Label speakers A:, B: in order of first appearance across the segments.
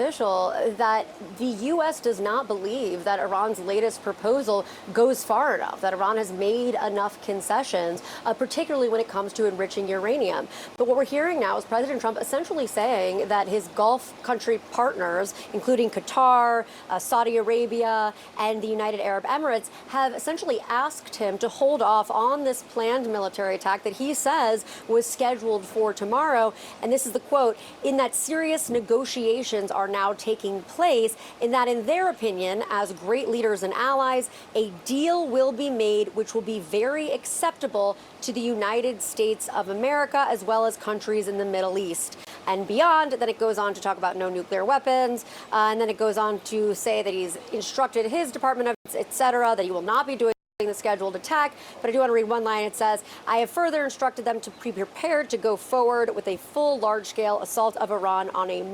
A: official that the U.S. does not believe that Iran's latest proposal goes far enough, that Iran has made enough concessions, particularly when it comes to enriching uranium. But what we're hearing now is President Trump essentially saying that his Gulf country partners, including Qatar, Saudi Arabia, and the United Arab Emirates, have essentially asked him to hold off on this planned military attack that he says was scheduled for tomorrow. And this is the quote, in that serious negotiations are now taking place, in that, in their opinion, as great leaders and allies, a deal will be made which will be very acceptable to the United States of America, as well as countries in the Middle East and beyond. Then it goes on to talk about no nuclear weapons. And then it goes on to say that he's instructed his Department of, et cetera, that he will not be doing the scheduled attack. But I do want to read one line. It says, I have further instructed them to be prepared to go forward with a full large-scale assault of Iran on a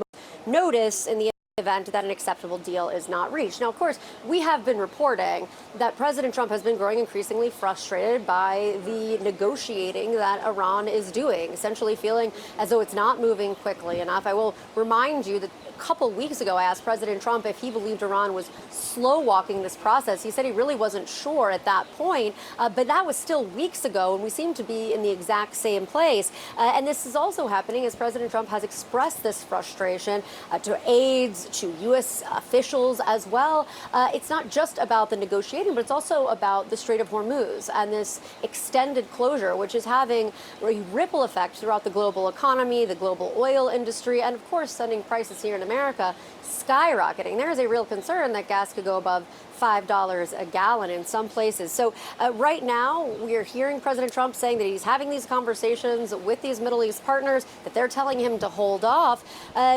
A: notice in the event that an acceptable deal is not reached. Now, of course, we have been reporting that President Trump has been growing increasingly frustrated by the negotiating that Iran is doing, essentially feeling as though it's not moving quickly enough. I will remind you that a couple weeks ago, I asked President Trump if he believed Iran was slow walking this process. He said he really wasn't sure at that point, but that was still weeks ago, and we seem to be in the exact same place. And this is also happening as President Trump has expressed this frustration to aides, to U.S. officials as well. It's not just about the negotiating, but it's also about the Strait of Hormuz and this extended closure, which is having a ripple effect throughout the global economy, the global oil industry, and of course sending prices here in America skyrocketing. There is a real concern that gas could go above $5 a gallon in some places. So right now, we are hearing President Trump saying that he's having these conversations with these Middle East partners, that they're telling him to hold off.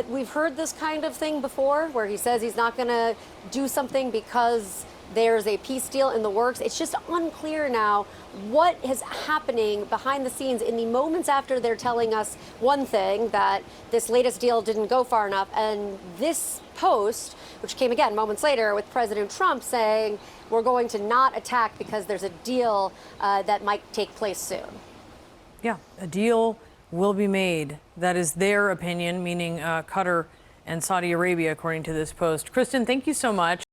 A: We've heard this kind of thing before, where he says he's not going to do something because there's a peace deal in the works. It's just unclear now what is happening behind the scenes in the moments after they're telling us one thing, that this latest deal didn't go far enough, and this post, which came again moments later with President Trump saying we're going to not attack because there's a deal that might take place soon.
B: Yeah, a deal will be made. That is their opinion, meaning Qatar and Saudi Arabia, according to this post. Kristen, thank you so much.